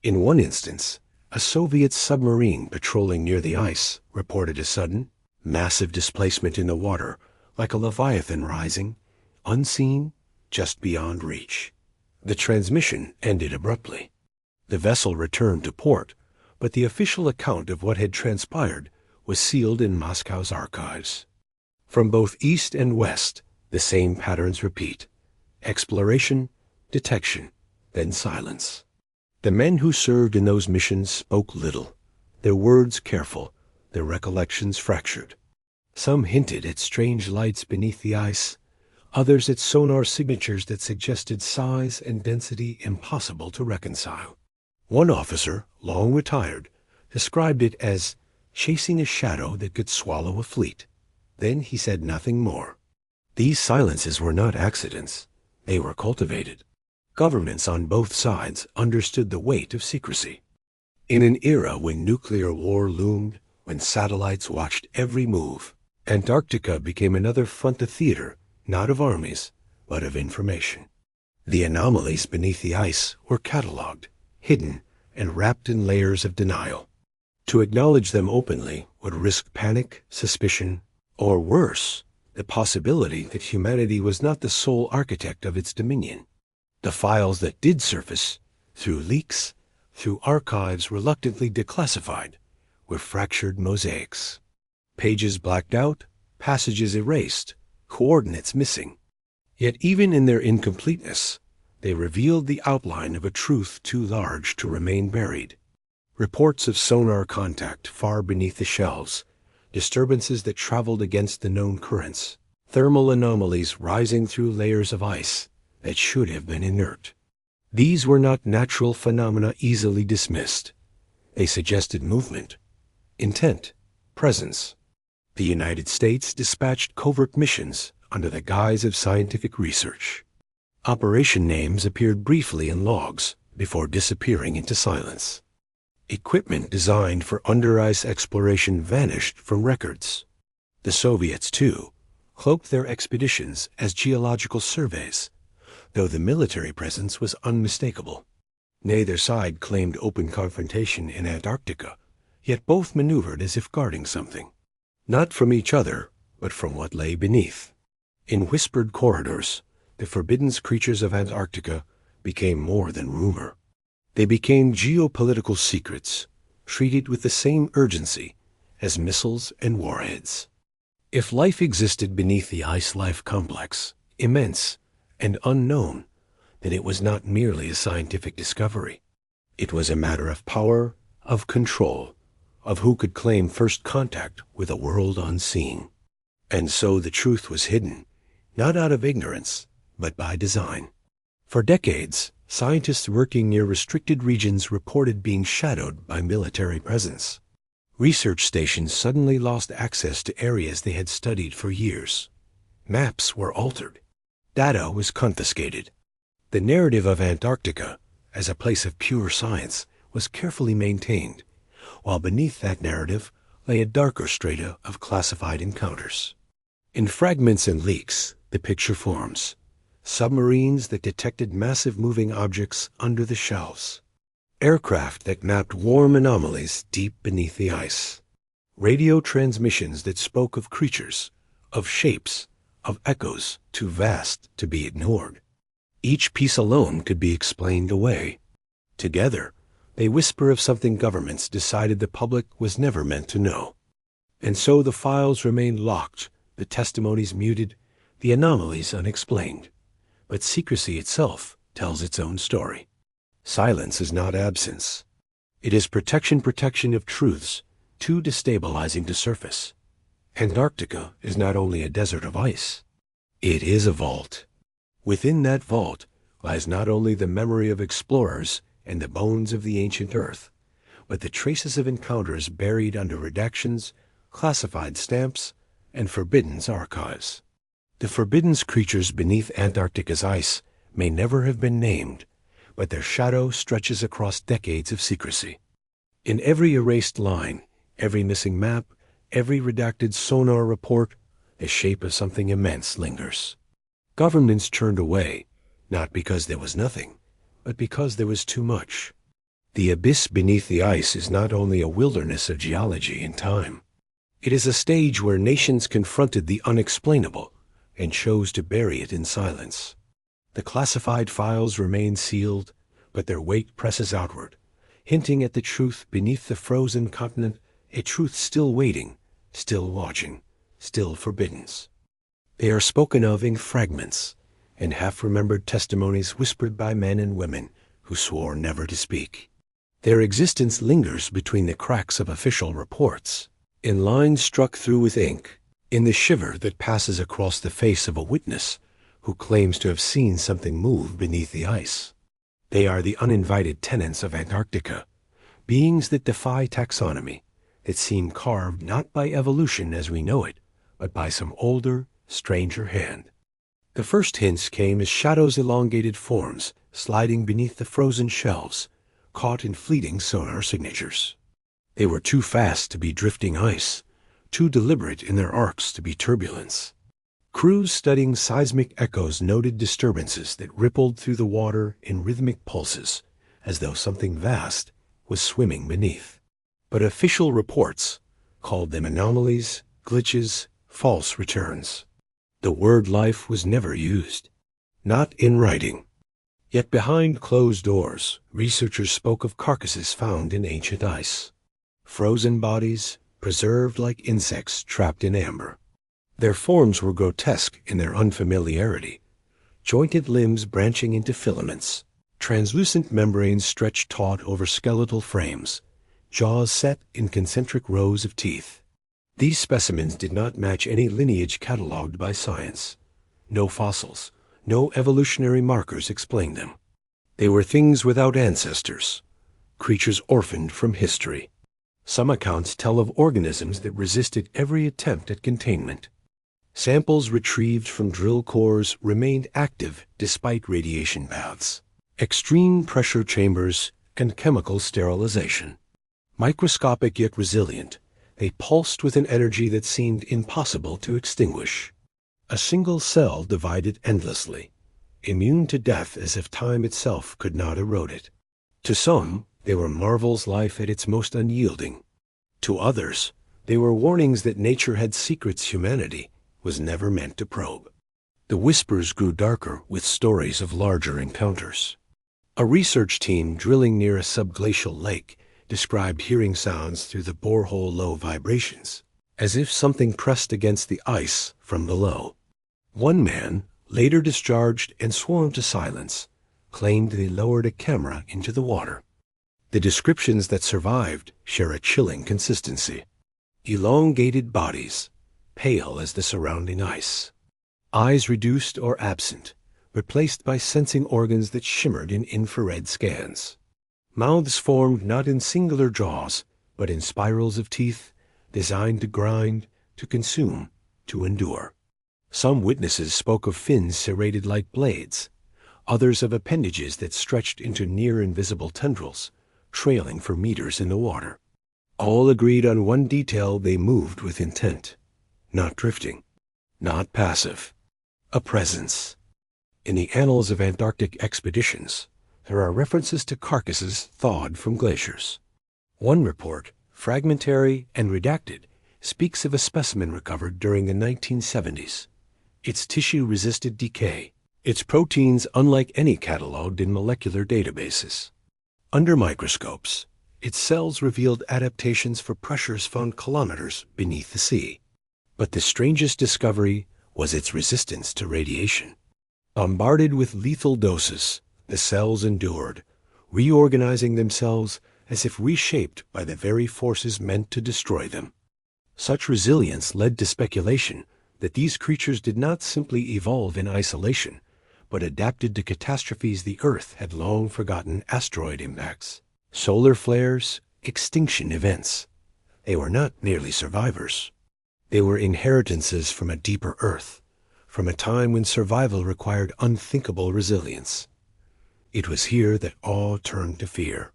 In one instance, a Soviet submarine patrolling near the ice reported a sudden, massive displacement in the water, like a leviathan rising, unseen, just beyond reach. The transmission ended abruptly. The vessel returned to port, but the official account of what had transpired was sealed in Moscow's archives. From both east and west, the same patterns repeat: exploration, detection, then silence. The men who served in those missions spoke little, their words careful, their recollections fractured. Some hinted at strange lights beneath the ice, others at sonar signatures that suggested size and density impossible to reconcile. One officer, long retired, described it as chasing a shadow that could swallow a fleet. Then he said nothing more. These silences were not accidents. They were cultivated. Governments on both sides understood the weight of secrecy. In an era when nuclear war loomed, when satellites watched every move, Antarctica became another front of theater, not of armies, but of information. The anomalies beneath the ice were catalogued, hidden, and wrapped in layers of denial. To acknowledge them openly would risk panic, suspicion, or worse, the possibility that humanity was not the sole architect of its dominion. The files that did surface, through leaks, through archives reluctantly declassified, were fractured mosaics. Pages blacked out, passages erased, coordinates missing. Yet even in their incompleteness, they revealed the outline of a truth too large to remain buried. Reports of sonar contact far beneath the shelves, disturbances that traveled against the known currents, thermal anomalies rising through layers of ice that should have been inert. These were not natural phenomena easily dismissed. They suggested movement, intent, presence. The United States dispatched covert missions under the guise of scientific research. Operation names appeared briefly in logs before disappearing into silence. Equipment designed for under-ice exploration vanished from records. The Soviets, too, cloaked their expeditions as geological surveys, though the military presence was unmistakable. Neither side claimed open confrontation in Antarctica, yet both maneuvered as if guarding something, not from each other, but from what lay beneath. In whispered corridors, the forbidden creatures of Antarctica became more than rumor. They became geopolitical secrets, treated with the same urgency as missiles and warheads. If life existed beneath the ice life complex, immense and unknown, then it was not merely a scientific discovery. It was a matter of power, of control, of who could claim first contact with a world unseen. And so the truth was hidden, not out of ignorance, but by design. For decades, scientists working near restricted regions reported being shadowed by military presence. Research stations suddenly lost access to areas they had studied for years. Maps were altered. Data was confiscated. The narrative of Antarctica, as a place of pure science, was carefully maintained, while beneath that narrative lay a darker strata of classified encounters. In fragments and leaks, the picture forms. Submarines that detected massive moving objects under the shelves. Aircraft that mapped warm anomalies deep beneath the ice. Radio transmissions that spoke of creatures, of shapes, of echoes too vast to be ignored. Each piece alone could be explained away. Together, they whisper of something governments decided the public was never meant to know. And so the files remain locked, the testimonies muted, the anomalies unexplained. But secrecy itself tells its own story. Silence is not absence. It is protection of truths, too destabilizing to surface. Antarctica is not only a desert of ice. It is a vault. Within that vault lies not only the memory of explorers and the bones of the ancient Earth, but the traces of encounters buried under redactions, classified stamps, and Forbidden's archives. The Forbidden's creatures beneath Antarctica's ice may never have been named, but their shadow stretches across decades of secrecy. In every erased line, every missing map, every redacted sonar report, the shape of something immense lingers. Governments turned away, not because there was nothing, but because there was too much. The abyss beneath the ice is not only a wilderness of geology and time. It is a stage where nations confronted the unexplainable and chose to bury it in silence. The classified files remain sealed, but their weight presses outward, hinting at the truth beneath the frozen continent, a truth still waiting, still watching, still forbidden. They are spoken of in fragments, and half-remembered testimonies whispered by men and women who swore never to speak. Their existence lingers between the cracks of official reports, in lines struck through with ink, in the shiver that passes across the face of a witness who claims to have seen something move beneath the ice. They are the uninvited tenants of Antarctica, beings that defy taxonomy, that seem carved not by evolution as we know it, but by some older, stranger hand. The first hints came as shadows, elongated forms sliding beneath the frozen shelves, caught in fleeting sonar signatures. They were too fast to be drifting ice, too deliberate in their arcs to be turbulence. Crews studying seismic echoes noted disturbances that rippled through the water in rhythmic pulses, as though something vast was swimming beneath. But official reports called them anomalies, glitches, false returns. The word life was never used, not in writing. Yet behind closed doors, researchers spoke of carcasses found in ancient ice. Frozen bodies, preserved like insects trapped in amber. Their forms were grotesque in their unfamiliarity, jointed limbs branching into filaments, translucent membranes stretched taut over skeletal frames, jaws set in concentric rows of teeth. These specimens did not match any lineage catalogued by science. No fossils, no evolutionary markers explained them. They were things without ancestors, creatures orphaned from history. Some accounts tell of organisms that resisted every attempt at containment. Samples retrieved from drill cores remained active despite radiation baths, extreme pressure chambers, and chemical sterilization. Microscopic yet resilient, they pulsed with an energy that seemed impossible to extinguish. A single cell divided endlessly, immune to death as if time itself could not erode it. To some, they were marvels life at its most unyielding. To others, they were warnings that nature had secrets humanity was never meant to probe. The whispers grew darker with stories of larger encounters. A research team drilling near a subglacial lake described hearing sounds through the borehole low vibrations, as if something pressed against the ice from below. One man, later discharged and sworn to silence, claimed they lowered a camera into the water. The descriptions that survived share a chilling consistency. Elongated bodies, pale as the surrounding ice. Eyes reduced or absent, replaced by sensing organs that shimmered in infrared scans. Mouths formed not in singular jaws, but in spirals of teeth, designed to grind, to consume, to endure. Some witnesses spoke of fins serrated like blades, others of appendages that stretched into near-invisible tendrils, trailing for meters in the water. All agreed on one detail: they moved with intent, not drifting, not passive. A presence. In the annals of Antarctic expeditions, there are references to carcasses thawed from glaciers. One report, fragmentary and redacted, speaks of a specimen recovered during the 1970s. Its tissue resisted decay, its proteins unlike any cataloged in molecular databases. Under microscopes, its cells revealed adaptations for pressures found kilometers beneath the sea. But the strangest discovery was its resistance to radiation. Bombarded with lethal doses, the cells endured, reorganizing themselves as if reshaped by the very forces meant to destroy them. Such resilience led to speculation that these creatures did not simply evolve in isolation, but adapted to catastrophes the Earth had long forgotten: asteroid impacts, solar flares, extinction events. They were not merely survivors. They were inheritances from a deeper Earth, from a time when survival required unthinkable resilience. It was here that awe turned to fear.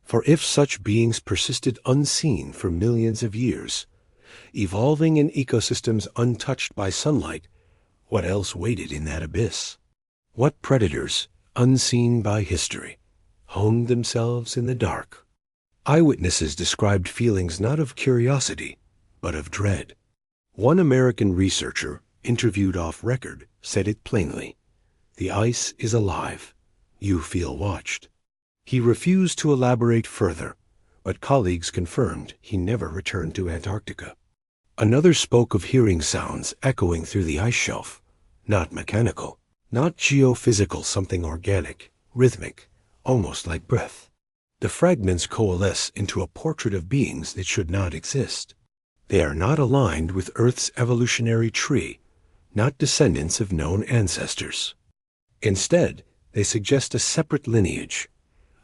For if such beings persisted unseen for millions of years, evolving in ecosystems untouched by sunlight, what else waited in that abyss? What predators, unseen by history, honed themselves in the dark? Eyewitnesses described feelings not of curiosity, but of dread. One American researcher, interviewed off record, said it plainly: "The ice is alive. You feel watched." He refused to elaborate further, but colleagues confirmed he never returned to Antarctica. Another spoke of hearing sounds echoing through the ice shelf, not mechanical, not geophysical, something organic, rhythmic, almost like breath. The fragments coalesce into a portrait of beings that should not exist. They are not aligned with Earth's evolutionary tree, not descendants of known ancestors. Instead, they suggest a separate lineage,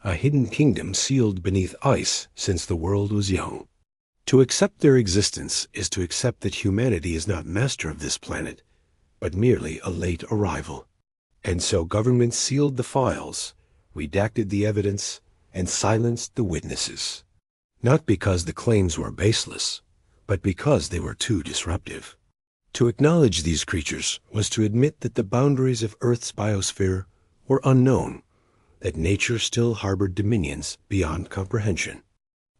a hidden kingdom sealed beneath ice since the world was young. To accept their existence is to accept that humanity is not master of this planet, but merely a late arrival. And so governments sealed the files, redacted the evidence, and silenced the witnesses. Not because the claims were baseless, but because they were too disruptive. To acknowledge these creatures was to admit that the boundaries of Earth's biosphere were unknown, that nature still harbored dominions beyond comprehension.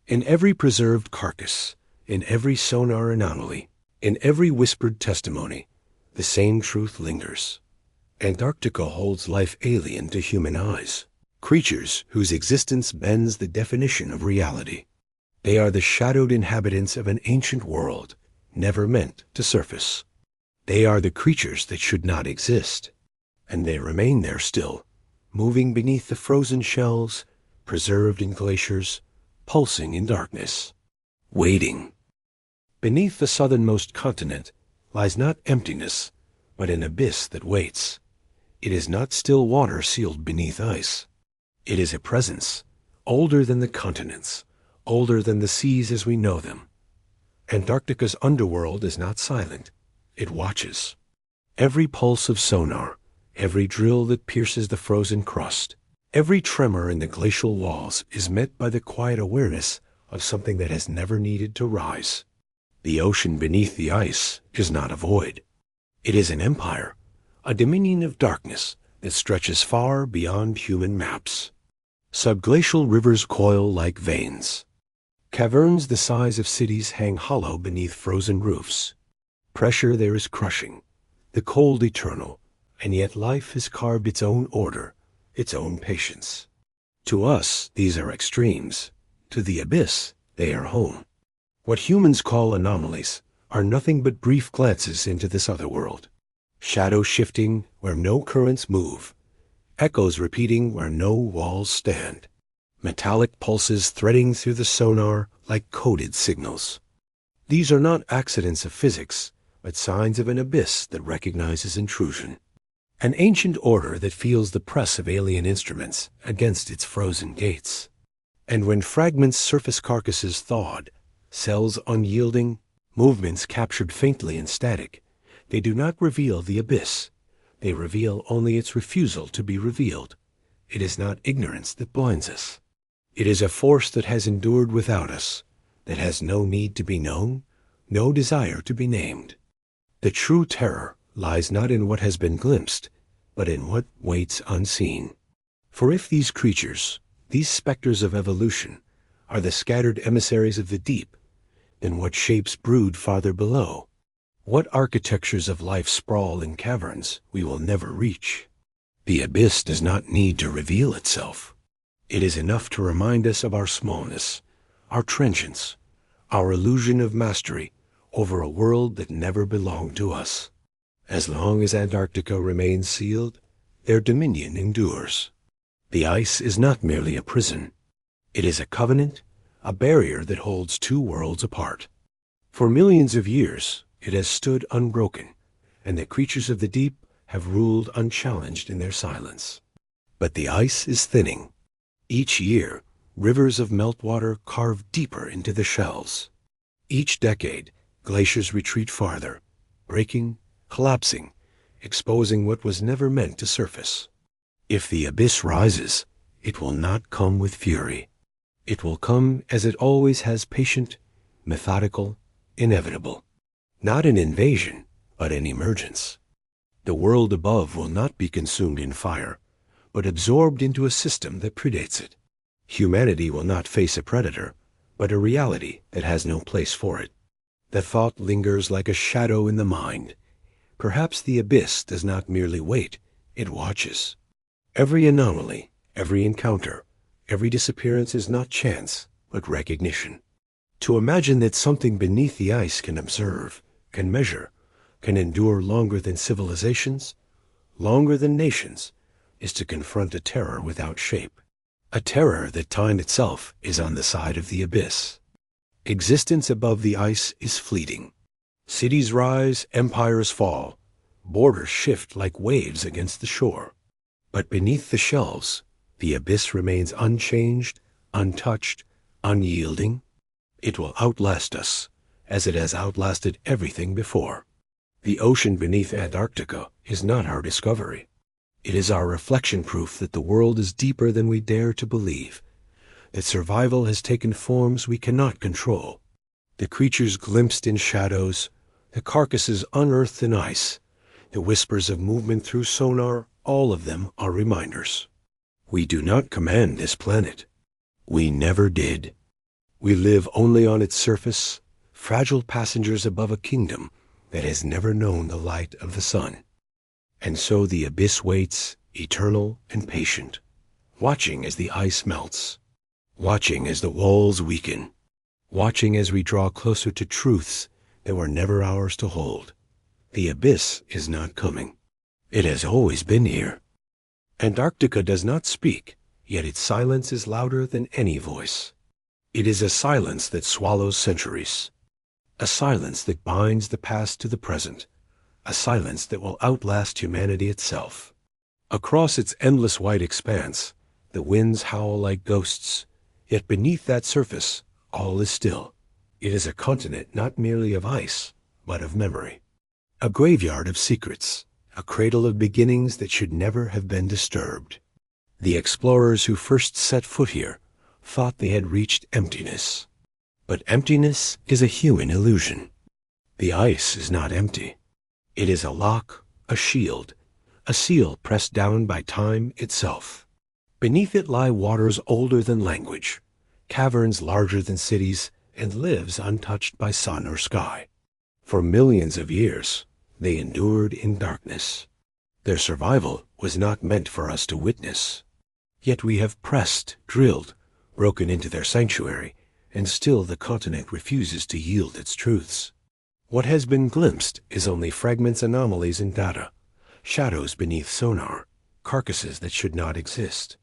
In every preserved carcass, in every sonar anomaly, in every whispered testimony, the same truth lingers. Antarctica holds life alien to human eyes, creatures whose existence bends the definition of reality. They are the shadowed inhabitants of an ancient world, never meant to surface. They are the creatures that should not exist, and they remain there still, moving beneath the frozen shells, preserved in glaciers, pulsing in darkness, waiting. Beneath the southernmost continent lies not emptiness, but an abyss that waits. It is not still water sealed beneath ice. It is a presence, older than the continents, older than the seas as we know them. Antarctica's underworld is not silent. It watches. Every pulse of sonar, every drill that pierces the frozen crust, every tremor in the glacial walls is met by the quiet awareness of something that has never needed to rise. The ocean beneath the ice is not a void. It is an empire, a dominion of darkness that stretches far beyond human maps. Subglacial rivers coil like veins. Caverns the size of cities hang hollow beneath frozen roofs. Pressure there is crushing, the cold eternal, and yet life has carved its own order, its own patience. To us, these are extremes. To the abyss, they are home. What humans call anomalies are nothing but brief glances into this other world. Shadows shifting where no currents move, echoes repeating where no walls stand. metallic pulses threading through the sonar like coded signals. These are not accidents of physics, but signs of an abyss that recognizes intrusion. An ancient order that feels the press of alien instruments against its frozen gates. And when fragments surface carcasses thawed, cells unyielding, movements captured faintly in static, they do not reveal the abyss. They reveal only its refusal to be revealed. It is not ignorance that blinds us. It is a force that has endured without us, that has no need to be known, no desire to be named. The true terror lies not in what has been glimpsed, but in what waits unseen. For if these creatures, these specters of evolution, are the scattered emissaries of the deep, then what shapes brood farther below? What architectures of life sprawl in caverns we will never reach? The abyss does not need to reveal itself. It is enough to remind us of our smallness, our transience, our illusion of mastery over a world that never belonged to us. As long as Antarctica remains sealed, their dominion endures. The ice is not merely a prison. It is a covenant, a barrier that holds two worlds apart. For millions of years, it has stood unbroken, and the creatures of the deep have ruled unchallenged in their silence. But the ice is thinning. Each year, rivers of meltwater carve deeper into the shells. Each decade, glaciers retreat farther, breaking, collapsing, exposing what was never meant to surface. If the abyss rises, it will not come with fury. It will come as it always has, patient, methodical, inevitable. Not an invasion, but an emergence. The world above will not be consumed in fire, but absorbed into a system that predates it. Humanity will not face a predator, but a reality that has no place for it. The thought lingers like a shadow in the mind. Perhaps the abyss does not merely wait, it watches. Every anomaly, every encounter, every disappearance is not chance, but recognition. To imagine that something beneath the ice can observe, can measure, can endure longer than civilizations, longer than nations, is to confront a terror without shape. A terror that time itself is on the side of the abyss. Existence above the ice is fleeting. Cities rise, empires fall, borders shift like waves against the shore. But beneath the shelves, the abyss remains unchanged, untouched, unyielding. It will outlast us, as it has outlasted everything before. The ocean beneath Antarctica is not our discovery. It is our reflection proof that the world is deeper than we dare to believe, that survival has taken forms we cannot control. The creatures glimpsed in shadows, the carcasses unearthed in ice, the whispers of movement through sonar, all of them are reminders. We do not command this planet. We never did. We live only on its surface, fragile passengers above a kingdom that has never known the light of the sun. And so the abyss waits, eternal and patient, watching as the ice melts, watching as the walls weaken, watching as we draw closer to truths that were never ours to hold. The abyss is not coming. It has always been here. Antarctica does not speak, yet its silence is louder than any voice. It is a silence that swallows centuries, a silence that binds the past to the present, a silence that will outlast humanity itself. Across its endless white expanse, the winds howl like ghosts, yet beneath that surface, all is still. It is a continent not merely of ice, but of memory. A graveyard of secrets, a cradle of beginnings that should never have been disturbed. The explorers who first set foot here thought they had reached emptiness. But emptiness is a human illusion. The ice is not empty. It is a lock, a shield, a seal pressed down by time itself. Beneath it lie waters older than language, caverns larger than cities, and lives untouched by sun or sky. For millions of years, they endured in darkness. Their survival was not meant for us to witness. Yet we have pressed, drilled, broken into their sanctuary, and still the continent refuses to yield its truths. What has been glimpsed is only fragments, anomalies in data, shadows beneath sonar, carcasses that should not exist.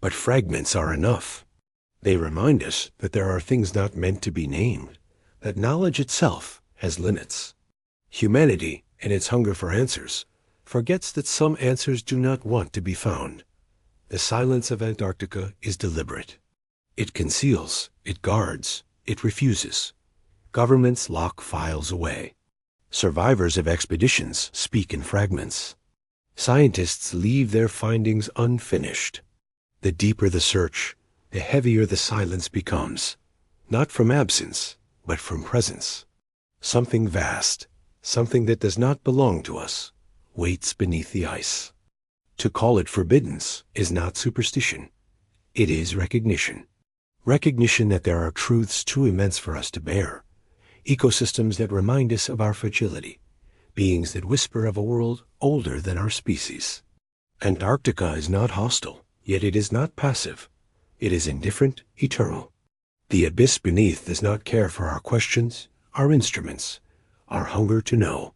But fragments are enough. They remind us that there are things not meant to be named, that knowledge itself has limits. Humanity, in its hunger for answers, forgets that some answers do not want to be found. The silence of Antarctica is deliberate. It conceals, it guards, it refuses. Governments lock files away. Survivors of expeditions speak in fragments. Scientists leave their findings unfinished. The deeper the search, the heavier the silence becomes, not from absence, but from presence. Something vast, something that does not belong to us, waits beneath the ice. To call it forbiddance is not superstition. It is recognition. Recognition that there are truths too immense for us to bear, ecosystems that remind us of our fragility, beings that whisper of a world older than our species. Antarctica is not hostile, yet it is not passive. It is indifferent, eternal. The abyss beneath does not care for our questions, our instruments, our hunger to know.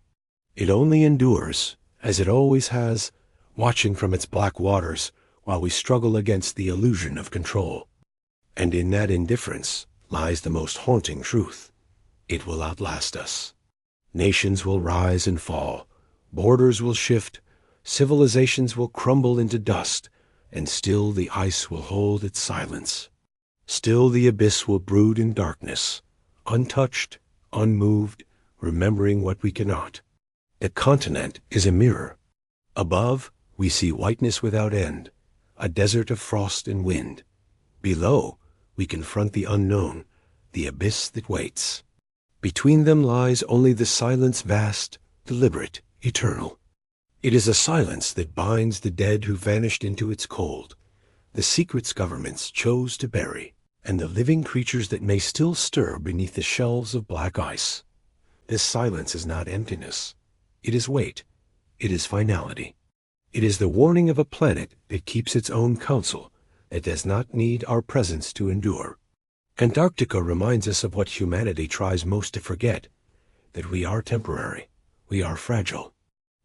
It only endures, as it always has, watching from its black waters while we struggle against the illusion of control. And in that indifference lies the most haunting truth. It will outlast us. Nations will rise and fall, borders will shift, civilizations will crumble into dust, and still the ice will hold its silence. Still the abyss will brood in darkness, untouched, unmoved, remembering what we cannot. The continent is a mirror. Above, we see whiteness without end, a desert of frost and wind. Below, we confront the unknown, the abyss that waits. Between them lies only the silence vast, deliberate, eternal. It is a silence that binds the dead who vanished into its cold, the secrets governments chose to bury, and the living creatures that may still stir beneath the shelves of black ice. This silence is not emptiness. It is weight. It is finality. It is the warning of a planet that keeps its own counsel, that does not need our presence to endure. Antarctica reminds us of what humanity tries most to forget, that we are temporary, we are fragile.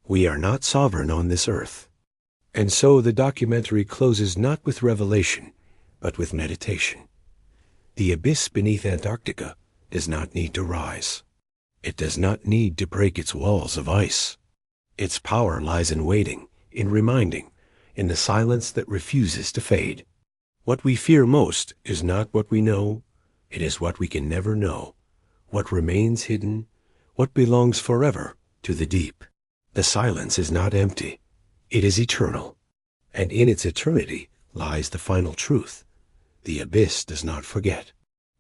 We are not sovereign on this earth. And so the documentary closes not with revelation, but with meditation. The abyss beneath Antarctica does not need to rise. It does not need to break its walls of ice. Its power lies in waiting, in reminding, in the silence that refuses to fade. What we fear most is not what we know, it is what we can never know, what remains hidden, what belongs forever to the deep. The silence is not empty, it is eternal, and in its eternity lies the final truth. The abyss does not forget.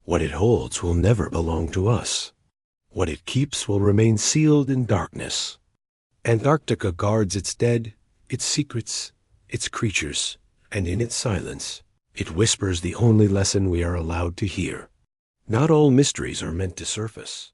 What it holds will never belong to us. What it keeps will remain sealed in darkness. Antarctica guards its dead, its secrets, its creatures, and in its silence, it whispers the only lesson we are allowed to hear. Not all mysteries are meant to surface.